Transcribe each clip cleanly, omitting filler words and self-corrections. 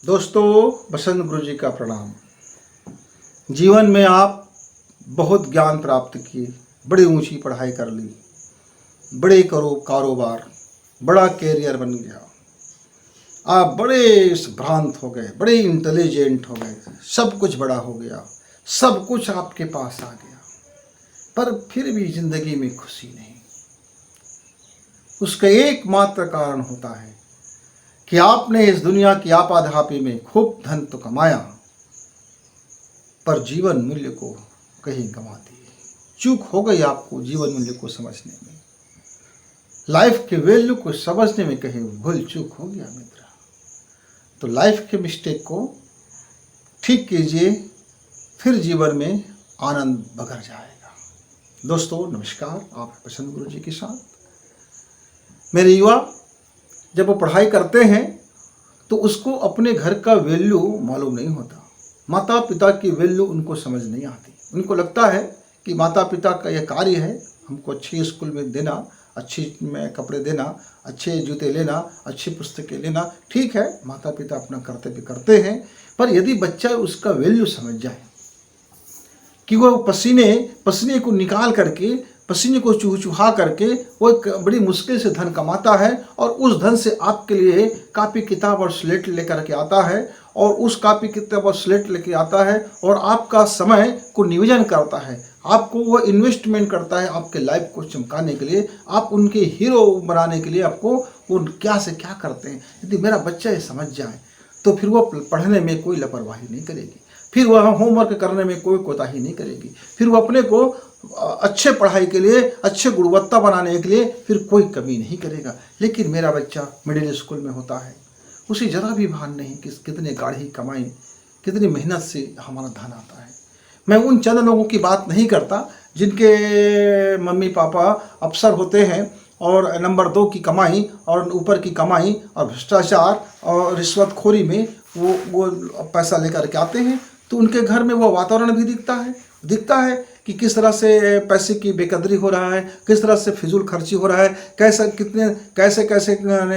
दोस्तों, बसंत गुरु जी का प्रणाम। जीवन में आप बहुत ज्ञान प्राप्त किए, बड़ी ऊंची पढ़ाई कर ली, बड़े करो कारोबार, बड़ा कैरियर बन गया, आप बड़े भ्रांत हो गए, बड़े इंटेलिजेंट हो गए, सब कुछ बड़ा हो गया, सब कुछ आपके पास आ गया, पर फिर भी जिंदगी में खुशी नहीं। उसका एकमात्र कारण होता है कि आपने इस दुनिया की आपाधापी में खूब धन तो कमाया, पर जीवन मूल्य को कहीं गंवा दिए। चूक हो गई आपको जीवन मूल्य को समझने में, लाइफ के वैल्यू को समझने में कहीं भूल चूक हो गया मित्र। तो लाइफ के मिस्टेक को ठीक कीजिए, फिर जीवन में आनंद बगर जाएगा। दोस्तों नमस्कार, आप बसंत गुरु जी के साथ। मेरे युवा जब वो पढ़ाई करते हैं तो उसको अपने घर का वैल्यू मालूम नहीं होता, माता पिता की वैल्यू उनको समझ नहीं आती। उनको लगता है कि माता पिता का यह कार्य है हमको अच्छे स्कूल में देना, अच्छी में कपड़े देना, अच्छे जूते लेना, अच्छी पुस्तकें लेना। ठीक है, माता पिता अपना कर्तव्य करते हैं, पर यदि बच्चा उसका वैल्यू समझ जाए कि वो पसीने को निकाल करके, पसीने को चूहा करके वो एक बड़ी मुश्किल से धन कमाता है और उस धन से आपके लिए कापी किताब और स्लेट लेकर के आता है, और उस कापी किताब और स्लेट लेके आता है और आपका समय को नियोजन करता है, आपको वो इन्वेस्टमेंट करता है आपके लाइफ को चमकाने के लिए, आप उनके हीरो बनाने के लिए आपको वो क्या से क्या करते हैं। यदि मेरा बच्चा ये समझ जाए तो फिर वो पढ़ने में कोई लापरवाही नहीं करेगी, फिर वह होमवर्क करने में कोई कोताही नहीं करेगी, फिर वो अपने को अच्छे पढ़ाई के लिए, अच्छे गुणवत्ता बनाने के लिए फिर कोई कमी नहीं करेगा। लेकिन मेरा बच्चा मिडिल स्कूल में होता है, उसे ज़रा भी भान नहीं कि कितने गाढ़ी कमाई, कितनी मेहनत से हमारा धन आता है। मैं उन चंद लोगों की बात नहीं करता जिनके मम्मी पापा अफसर होते हैं और नंबर 2 की कमाई और ऊपर की कमाई और भ्रष्टाचार और रिश्वतखोरी में वो पैसा लेकर के आते हैं। तो उनके घर में वो वातावरण भी दिखता है कि किस तरह से पैसे की बेकदरी हो रहा है, किस तरह से फिजूल खर्ची हो रहा है, कैसे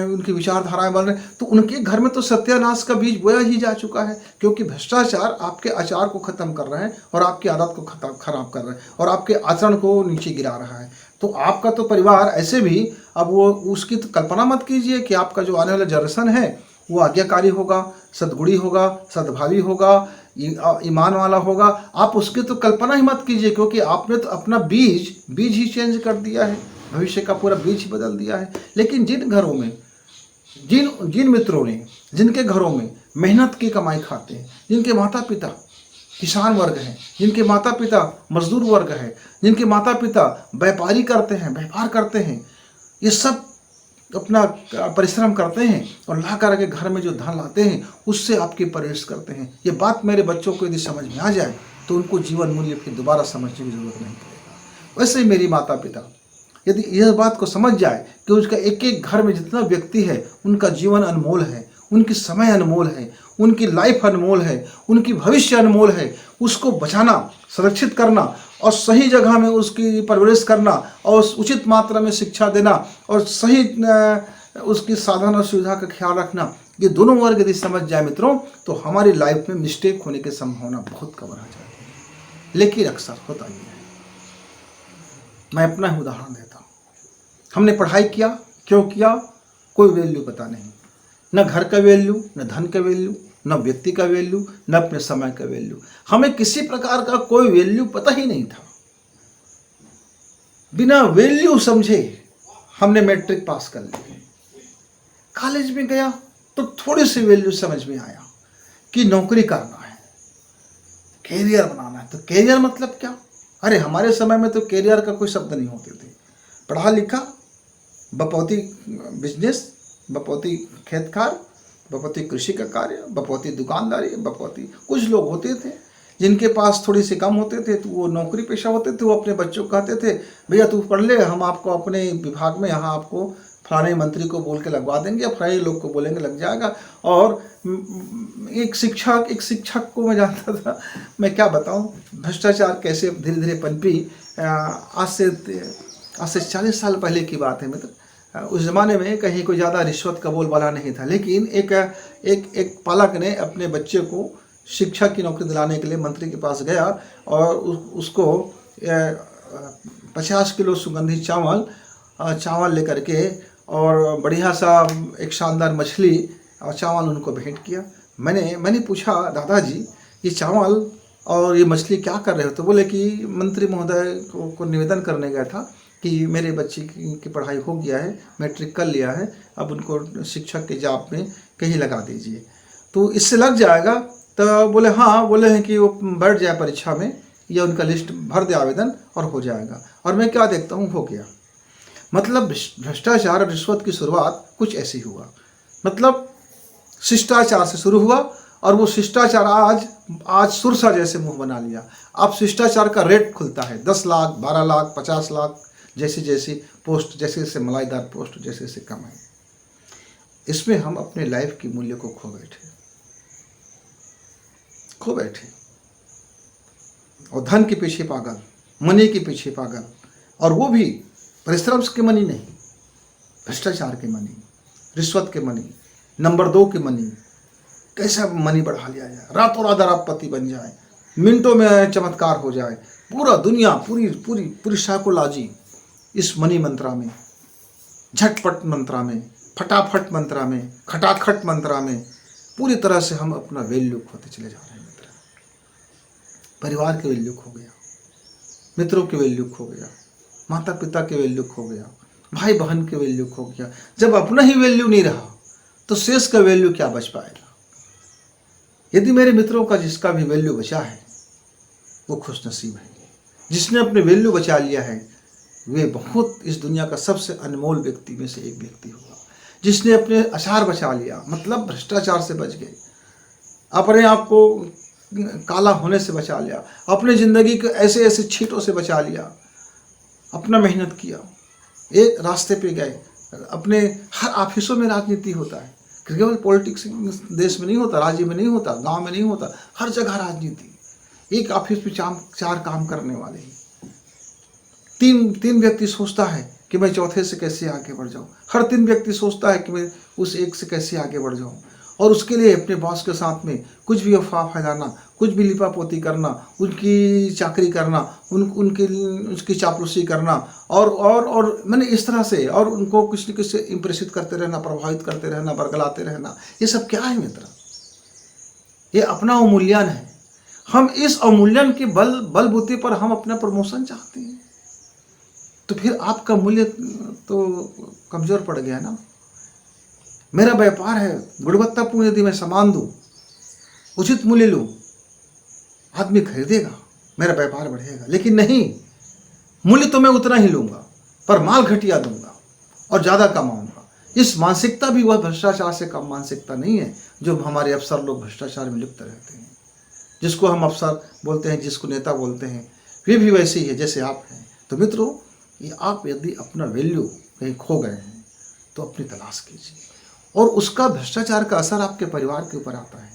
उनकी विचारधाराएं बन रही। तो उनके घर में तो सत्यानाश का बीज बोया ही जा चुका है, क्योंकि भ्रष्टाचार आपके आचार को ख़त्म कर रहा है और आपकी आदत को खराब कर रहा है और आपके आचरण को नीचे गिरा रहा है। तो आपका तो परिवार ऐसे भी, अब वो उसकी तो कल्पना मत कीजिए कि आपका जो आने वाला जनरेशन है वो आज्ञाकारी होगा, सद्गुणी होगा, सद्भावी होगा, ईमान वाला होगा। आप उसकी तो कल्पना ही मत कीजिए, क्योंकि आपने तो अपना बीज ही चेंज कर दिया है, भविष्य का पूरा बीज ही बदल दिया है। लेकिन जिन घरों में, जिन मित्रों ने, जिनके घरों में मेहनत की कमाई खाते हैं, जिनके माता पिता किसान वर्ग हैं, जिनके माता पिता मजदूर वर्ग है, जिनके माता पिता व्यापार करते हैं, ये सब अपना परिश्रम करते हैं और ला कर के घर में जो धन लाते हैं उससे आपकी परवरिश करते हैं। ये बात मेरे बच्चों को यदि समझ में आ जाए तो उनको जीवन मूल्य फिर दोबारा समझने की जरूरत नहीं पड़ेगा। वैसे ही मेरी माता पिता यदि यह बात को समझ जाए कि उसका एक एक घर में जितना व्यक्ति है उनका जीवन अनमोल है, उनकी समय अनमोल है, उनकी लाइफ अनमोल है, उनकी भविष्य अनमोल है, उसको बचाना, सुरक्षित करना और सही जगह में उसकी परवरिश करना और उचित मात्रा में शिक्षा देना और सही उसकी साधन और सुविधा का ख्याल रखना, ये दोनों वर्ग यदि समझ जाए मित्रों तो हमारी लाइफ में मिस्टेक होने की संभावना बहुत कम रह जाती है। लेकिन अक्सर होता ही है। मैं अपना ही उदाहरण देता हूँ। हमने पढ़ाई किया, क्यों किया, कोई वैल्यू पता नहीं, न घर का वैल्यू, न धन का वैल्यू, न व्यक्ति का वैल्यू, न अपने समय का वैल्यू। हमें किसी प्रकार का कोई वैल्यू पता ही नहीं था। बिना वैल्यू समझे हमने मैट्रिक पास कर ली। कॉलेज में गया तो थोड़ी सी वैल्यू समझ में आया कि नौकरी करना है, कैरियर बनाना है। तो कैरियर मतलब क्या? अरे हमारे समय में तो कैरियर का कोई शब्द नहीं होते थे। पढ़ा लिखा, बपौती बिजनेस, बपौती खेतखार, बपौती कृषि का कार्य, बपौती दुकानदारी, बपौती कुछ लोग होते थे जिनके पास थोड़ी सी कम होते थे तो वो नौकरी पेशा होते थे। वो अपने बच्चों को कहते थे भैया तू पढ़ ले, हम आपको अपने विभाग में यहाँ आपको फलाने मंत्री को बोल के लगवा देंगे या फलाने लोग को बोलेंगे लग जाएगा। और एक शिक्षक को मैं जानता था, मैं क्या बताऊँ भ्रष्टाचार कैसे धीरे धीरे पनपी। आज से 40 साल पहले की बात है मित्र। उस ज़माने में कहीं कोई ज़्यादा रिश्वत का बोलबाला नहीं था, लेकिन एक पालक ने अपने बच्चे को शिक्षा की नौकरी दिलाने के लिए मंत्री के पास गया और उसको 50 किलो सुगंधित चावल लेकर के और बढ़िया सा एक शानदार मछली और चावल उनको भेंट किया। मैंने पूछा, दादाजी ये चावल और ये मछली क्या कर रहे हो? तो बोले कि मंत्री महोदय को निवेदन करने गया था कि मेरे बच्चे की पढ़ाई हो गया है, मैट्रिक कर लिया है, अब उनको शिक्षक के जॉब में कहीं लगा दीजिए, तो इससे लग जाएगा। तो बोले हाँ, बोले हैं कि वो बैठ जाए परीक्षा में या उनका लिस्ट भर दे आवेदन और हो जाएगा। और मैं क्या देखता हूँ, हो गया। मतलब भ्रष्टाचार और रिश्वत की शुरुआत कुछ ऐसी हुआ, मतलब शिष्टाचार से शुरू हुआ और वो शिष्टाचार आज सुरसा जैसे मुंह बना लिया। अब शिष्टाचार का रेट खुलता है 10 लाख, 12 लाख, 50 लाख, जैसे जैसे पोस्ट, जैसे जैसे मलाईदार पोस्ट जैसे जैसे कम है। इसमें हम अपने लाइफ की मूल्य को खो बैठे और धन के पीछे पागल, मनी के पीछे पागल, और वो भी परिश्रम के मनी नहीं, भ्रष्टाचार के मनी, रिश्वत के मनी, नंबर 2 के मनी। कैसा मनी बढ़ा लिया जाए, रातों रात अरबपति बन जाए, मिनटों में चमत्कार हो जाए, पूरा दुनिया पूरी साइकोलॉजी इस मनी मंत्रा में, झटपट मंत्रा में, फटाफट मंत्रा में, खटाखट मंत्रा में पूरी तरह से हम अपना वैल्यू खोते चले जा रहे हैं। मित्र, परिवार के वैल्यू खो गया, मित्रों के वैल्यू खो गया, माता पिता के वैल्यू खो गया, भाई बहन के वैल्यू खो गया। जब अपना ही वैल्यू नहीं रहा तो शेष का वैल्यू क्या बच पाएगा? यदि मेरे मित्रों का जिसका भी वैल्यू बचा है वो खुश नसीब है। जिसने अपने वैल्यू बचा लिया है वे बहुत इस दुनिया का सबसे अनमोल व्यक्ति में से एक व्यक्ति होगा। जिसने अपने आचार बचा लिया, मतलब भ्रष्टाचार से बच गए, अपने आप को काला होने से बचा लिया, अपने ज़िंदगी के ऐसे ऐसे छींटों से बचा लिया, अपना मेहनत किया, एक रास्ते पे गए। अपने हर ऑफिसों में राजनीति होता है, केवल पॉलिटिक्स देश में नहीं होता, राज्य में नहीं होता, गांव में नहीं होता, हर जगह राजनीति। एक ऑफिस में 4 काम करने वाले हैं, तीन व्यक्ति सोचता है कि मैं चौथे से कैसे आगे बढ़ जाऊं, हर 3 व्यक्ति सोचता है कि मैं उस एक से कैसे आगे बढ़ जाऊं, और उसके लिए अपने बॉस के साथ में कुछ भी अफवाह फैलाना, कुछ भी लिपापोती करना, उनकी चाकरी करना, उसकी चापलूसी करना, और मैंने इस तरह से, और उनको कुछ न कुछ से इम्प्रेसित करते रहना, प्रभावित करते रहना, बरगलाते रहना। ये सब क्या है मित्र? ये अपना अवमूल्यन है। हम इस अवमूल्यन के बलबूते पर हम अपना प्रमोशन चाहते हैं, तो फिर आपका मूल्य तो कमजोर पड़ गया ना। मेरा व्यापार है, गुणवत्तापूर्ण यदि मैं सामान दूं, उचित मूल्य लूं, आदमी खरीदेगा, मेरा व्यापार बढ़ेगा। लेकिन नहीं, मूल्य तो मैं उतना ही लूंगा पर माल घटिया दूंगा और ज़्यादा कमाऊंगा। इस मानसिकता भी वह भ्रष्टाचार से कम मानसिकता नहीं है जो हमारे अफसर लोग भ्रष्टाचार में लिप्त रहते हैं। जिसको हम अफसर बोलते हैं, जिसको नेता बोलते हैं, वे भी वैसे ही है जैसे आप हैं। तो मित्रों, ये आप यदि अपना वैल्यू कहीं खो गए हैं तो अपनी तलाश कीजिए, और उसका भ्रष्टाचार का असर आपके परिवार के ऊपर आता है,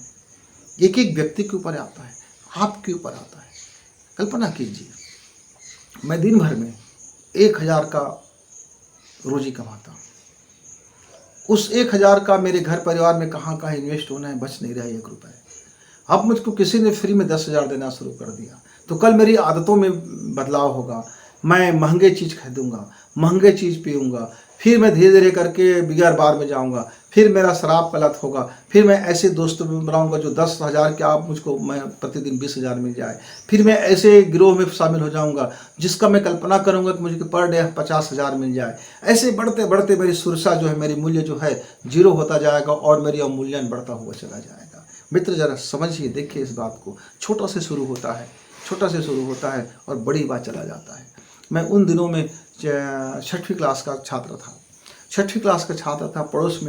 एक एक व्यक्ति के ऊपर आता है, आपके ऊपर आता है। कल्पना कीजिए, मैं दिन भर में 1000 का रोजी कमाता हूँ, उस 1000 का मेरे घर परिवार में कहाँ कहाँ इन्वेस्ट होना है, बच नहीं रहा 1 रुपये। अब मुझको किसी ने फ्री में 10,000 देना शुरू कर दिया, तो कल मेरी आदतों में बदलाव होगा, मैं महंगे चीज़ खरीदूंगा, महंगे चीज़ पीऊँगा, फिर मैं धीरे धीरे करके बियर बार में जाऊंगा, फिर मेरा शराब का लत होगा, फिर मैं ऐसे दोस्तों में बनाऊंगा जो 10,000 के आप मुझको मैं प्रतिदिन 20,000 मिल जाए, फिर मैं ऐसे गिरोह में शामिल हो जाऊंगा जिसका मैं कल्पना करूंगा कि मुझे पर डे 50,000 मिल जाए। ऐसे बढ़ते बढ़ते मेरी सुरक्षा जो है, मेरी मूल्य जो है जीरो होता जाएगा और मेरी अवमूल्यन बढ़ता हुआ चला जाएगा। मित्र, जरा समझिए, देखिए इस बात को। छोटा से शुरू होता है और बड़ी बात चला जाता है। मैं उन दिनों में 6वीं क्लास का छात्र था। पड़ोस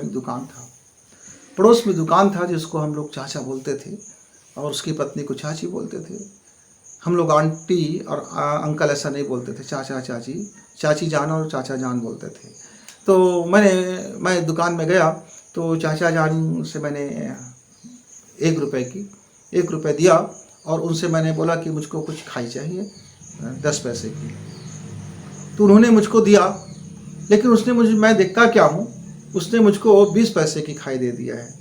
में दुकान था जिसको हम लोग चाचा बोलते थे और उसकी पत्नी को चाची बोलते थे। हम लोग आंटी और अंकल ऐसा नहीं बोलते थे, चाचा चाची, चाची जान और चाचा जान बोलते थे। तो मैं दुकान में गया तो चाचा जान से मैंने 1 रुपये दिया और उनसे मैंने बोला कि मुझको कुछ खाई चाहिए 10 पैसे की। तो उन्होंने मुझको दिया लेकिन उसने मैं देखता क्या हूँ, उसने मुझको 20 पैसे की खाई दे दिया है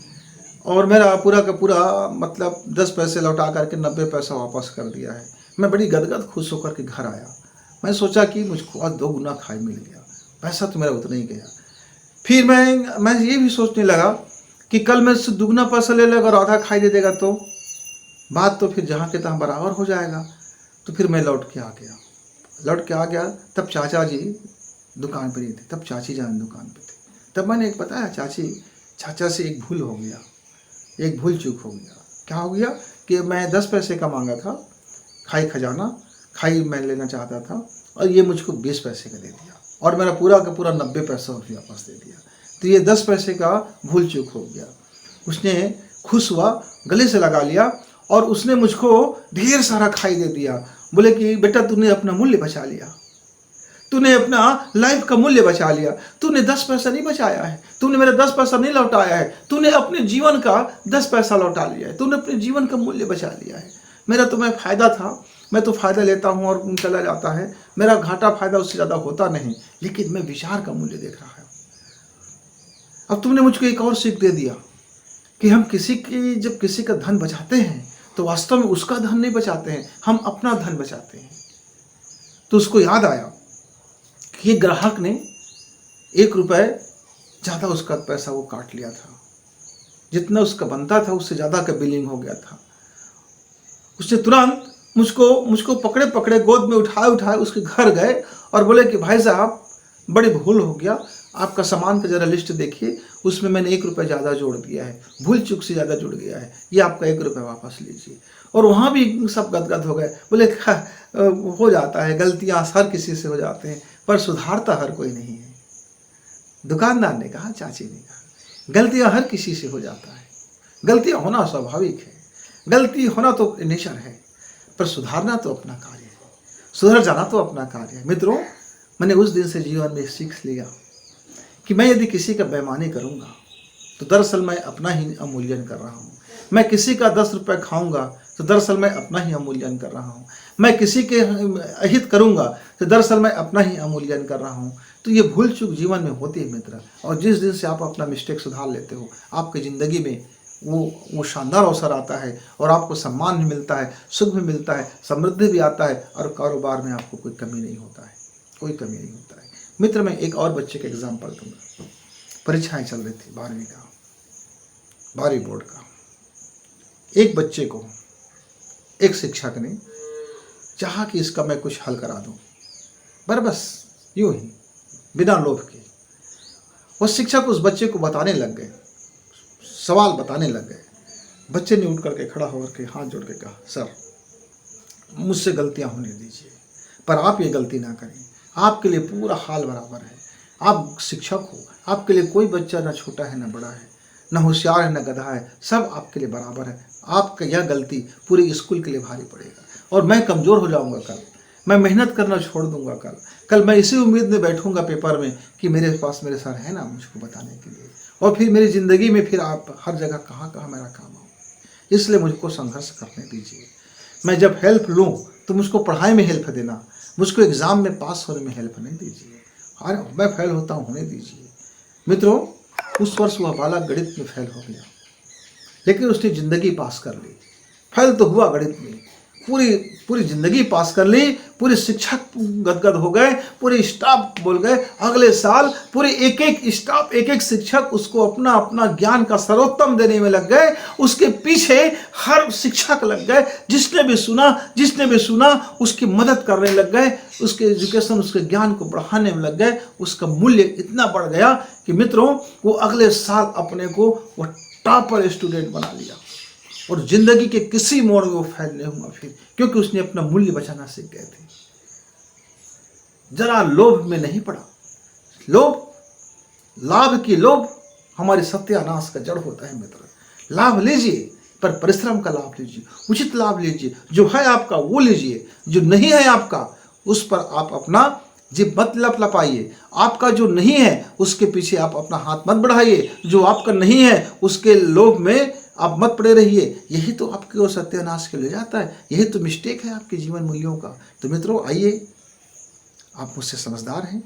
और मेरा पूरा का पूरा मतलब 10 पैसे लौटा करके 90 पैसा वापस कर दिया है। मैं बड़ी गदगद खुश होकर के घर आया। मैं सोचा कि मुझको आज 2 गुना खाई मिल गया, पैसा तो मेरा उतना ही गया। फिर मैं ये भी सोचने लगा कि कल मैं उससे दुगना पैसा ले लेगा और आधा खाई दे देगा तो बात तो फिर जहाँ के तहाँ बराबर हो जाएगा। तो फिर मैं लौट के आ गया। तब चाचा जी दुकान पर ही थे, तब चाची जान दुकान पे थे। तब मैंने एक बताया, चाचा से एक भूल हो गया, एक भूल चूक हो गया। क्या हो गया कि मैं 10 पैसे का मांगा था, खाई मैं लेना चाहता था और ये मुझको 20 पैसे का दे दिया और मेरा पूरा का पूरा 90 पैसा रुपया वापस दे दिया। तो ये 10 पैसे का भूल चूक हो गया। उसने खुश हुआ, गले से लगा लिया और उसने मुझको ढेर सारा खाई दे दिया। बोले कि बेटा तूने अपना मूल्य बचा लिया, तूने अपना लाइफ का मूल्य बचा लिया, तूने 10 पैसा नहीं बचाया है, तूने मेरा 10 पैसा नहीं लौटाया है, तूने अपने जीवन का 10 पैसा लौटा लिया है, तूने अपने जीवन का मूल्य बचा लिया है। मेरा तो फायदा था, मैं तो फ़ायदा लेता हूँ और चला जाता है, मेरा घाटा फायदा उससे ज़्यादा होता नहीं, लेकिन मैं विचार का मूल्य देख रहा है। अब तुमने मुझको एक और सीख दे दिया कि हम जब किसी का धन बचाते हैं तो वास्तव में उसका धन नहीं बचाते हैं, हम अपना धन बचाते हैं। तो उसको याद आया कि ये ग्राहक ने 1 रुपये ज़्यादा उसका पैसा वो काट लिया था, जितना उसका बनता था उससे ज़्यादा का बिलिंग हो गया था। उसने तुरंत मुझको पकड़े गोद में उठाए उसके घर गए और बोले कि भाई साहब बड़ी भूल हो गया, आपका सामान का ज़रा लिस्ट देखिए, उसमें मैंने 1 रुपये ज़्यादा जोड़ दिया है, भूल चूक से ज़्यादा जुड़ गया है, ये आपका 1 रुपये वापस लीजिए। और वहाँ भी सब गदगद हो गए, बोले हो जाता है, गलतियाँ हर किसी से हो जाते हैं पर सुधारता हर कोई नहीं है। दुकानदार ने कहा, चाची ने कहा, गलतियाँ हर किसी से हो जाता है, गलतियाँ होना स्वाभाविक है, गलती होना तो नेचर है, पर सुधारना तो अपना कार्य है, सुधर जाना तो अपना कार्य है। मित्रों, मैंने उस दिन से जीवन में सीख लिया कि मैं यदि किसी का बेईमानी करूँगा तो दरअसल मैं अपना ही अवमूल्यन कर रहा हूँ। मैं किसी का 10 रुपये खाऊंगा तो दरअसल मैं अपना ही अवमूल्यन कर रहा हूँ। मैं किसी के अहित करूँगा तो दरअसल मैं अपना ही अवमूल्यन कर रहा हूँ। तो ये भूल चूक जीवन में होती है मित्र, और जिस दिन से आप अपना मिस्टेक सुधार लेते हो, आपकी ज़िंदगी में वो शानदार अवसर आता है और आपको सम्मान भी मिलता है, सुख भी मिलता है, समृद्धि भी आता है और कारोबार में आपको कोई कमी नहीं होता है, कोई कमी नहीं होता है। मित्र, मैं एक और बच्चे का एग्जाम्पल दूंगा। परीक्षाएं चल रही थी 12वीं बोर्ड का। एक बच्चे को एक शिक्षक ने चाहा कि इसका मैं कुछ हल करा दूं, पर बस यूं ही बिना लोभ के। वो शिक्षक उस बच्चे को बताने लग गए, सवाल बताने लग गए। बच्चे ने उठ करके खड़ा होकर के हाथ जोड़ के कहा, सर मुझसे गलतियां होने दीजिए, पर आप ये गलती ना करें, आपके लिए पूरा हाल बराबर है। आप शिक्षक हो, आपके लिए कोई बच्चा ना छोटा है ना बड़ा है, ना होशियार है ना गधा है, सब आपके लिए बराबर है। आपका यह गलती पूरे स्कूल के लिए भारी पड़ेगा और मैं कमज़ोर हो जाऊंगा कल, मैं मेहनत करना छोड़ दूंगा कल मैं इसी उम्मीद में बैठूंगा पेपर में कि मेरे पास मेरे सर है ना मुझको बताने के लिए, और फिर मेरी ज़िंदगी में फिर आप हर जगह कहाँ मेरा काम आओ। इसलिए मुझको संघर्ष करने दीजिए। मैं जब हेल्प लूँ तो मुझको पढ़ाई में हेल्प देना, मुझको एग्ज़ाम में पास होने में हेल्प नहीं दीजिए। अरे मैं फेल होता हूँ होने दीजिए। मित्रों, उस वर्ष वह बालक गणित में फेल हो गया, लेकिन उसने ज़िंदगी पास कर ली। फेल तो हुआ गणित में, पूरी ज़िंदगी पास कर ली। पूरे शिक्षक गदगद हो गए, पूरे स्टाफ बोल गए। अगले साल पूरे एक स्टाफ, एक शिक्षक उसको अपना ज्ञान का सर्वोत्तम देने में लग गए। उसके पीछे हर शिक्षक लग गए, जिसने भी सुना उसकी मदद करने लग गए, उसके एजुकेशन, उसके ज्ञान को बढ़ाने में लग गए। उसका मूल्य इतना बढ़ गया कि मित्रों, वो अगले साल अपने को वो टॉपर स्टूडेंट बना लिया और जिंदगी के किसी मोड़ में वो फेल नहीं हुआ फिर, क्योंकि उसने अपना मूल्य बचाना सीख गए थे। जरा लोभ में नहीं पड़ा। लोभ हमारे सत्यानाश का जड़ होता है मित्र। लाभ लीजिए, पर परिश्रम का लाभ लीजिए, उचित लाभ लीजिए। जो है आपका वो लीजिए, जो नहीं है आपका उस पर आप अपना जिब मत लपलपाइए। आपका जो नहीं है उसके पीछे आप अपना हाथ मत बढ़ाइए। जो आपका नहीं है उसके लोभ में आप मत पड़े रहिए। यही तो आपकी ओर सत्यानाश के ले जाता है। यही तो मिस्टेक है आपके जीवन मूल्यों का। तो मित्रों, आइए, आप मुझसे समझदार हैं,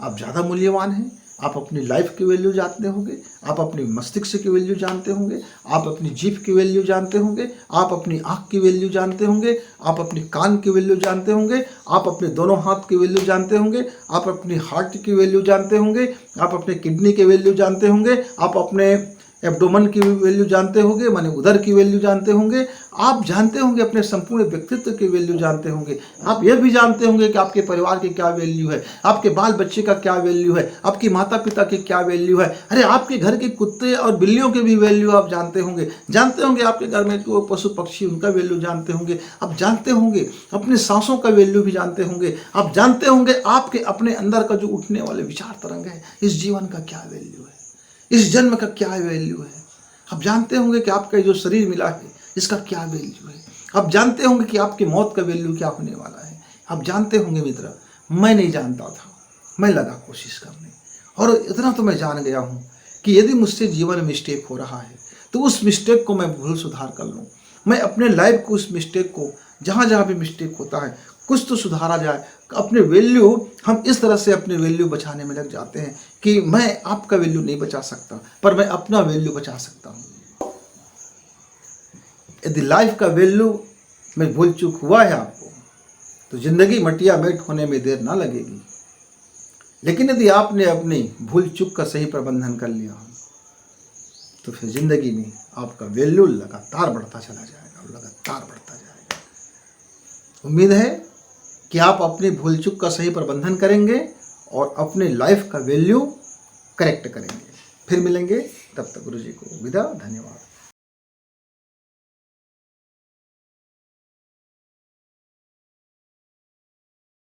आप ज़्यादा मूल्यवान हैं। आप अपनी लाइफ की वैल्यू जानते होंगे, आप अपनी मस्तिष्क की वैल्यू जानते होंगे, आप अपनी जीभ की वैल्यू जानते होंगे, आप अपनी आँख की वैल्यू जानते होंगे, आप अपनी कान की वैल्यू जानते होंगे, आप अपने दोनों हाथ की वैल्यू जानते होंगे, आप अपनी हार्ट की वैल्यू जानते होंगे, आप अपने किडनी की वैल्यू जानते होंगे, आप अपने एब्डोमन की वैल्यू जानते होंगे, माने उदर की वैल्यू जानते होंगे। आप जानते होंगे, अपने संपूर्ण व्यक्तित्व की वैल्यू जानते होंगे। आप यह भी जानते होंगे कि आपके परिवार की क्या वैल्यू है, आपके बाल बच्चे का क्या वैल्यू है, आपके माता पिता की क्या वैल्यू है। अरे आपके घर के कुत्ते और बिल्लियों की भी वैल्यू आप जानते होंगे। जानते होंगे आपके घर में वो पशु पक्षी, उनका वैल्यू जानते होंगे। आप जानते होंगे अपने सांसों का वैल्यू भी जानते होंगे। आप जानते होंगे आपके अपने अंदर का जो उठने वाले विचार तरंग है, इस जीवन का क्या वैल्यू है, इस जन्म का क्या वैल्यू है। आप जानते होंगे कि आपका जो शरीर मिला है, इसका क्या वैल्यू है। आप जानते होंगे कि आपकी मौत का वैल्यू क्या होने वाला है। आप जानते होंगे मित्र, मैं नहीं जानता था, मैं लगा कोशिश करने, और इतना तो मैं जान गया हूँ कि यदि मुझसे जीवन में मिस्टेक हो रहा है तो उस मिस्टेक को मैं भूल सुधार कर लूँ। मैं अपने लाइफ को, उस मिस्टेक को, जहाँ जहाँ भी मिस्टेक होता है कुछ तो सुधारा जाए। अपने वैल्यू, हम इस तरह से अपने वैल्यू बचाने में लग जाते हैं कि मैं आपका वैल्यू नहीं बचा सकता, पर मैं अपना वैल्यू बचा सकता हूँ। यदि लाइफ का वैल्यू में भूल चूक हुआ है आपको, तो जिंदगी मटिया मेट होने में देर ना लगेगी। लेकिन यदि आपने अपनी भूल चूक का सही प्रबंधन कर लिया, तो फिर जिंदगी में आपका वैल्यू लगातार बढ़ता चला जाएगा, लगातार बढ़ता जाएगा। उम्मीद है कि आप अपनी भूल चूक का सही प्रबंधन करेंगे और अपने लाइफ का वैल्यू करेक्ट करेंगे। फिर मिलेंगे, तब तक गुरु जी को विदा। धन्यवाद।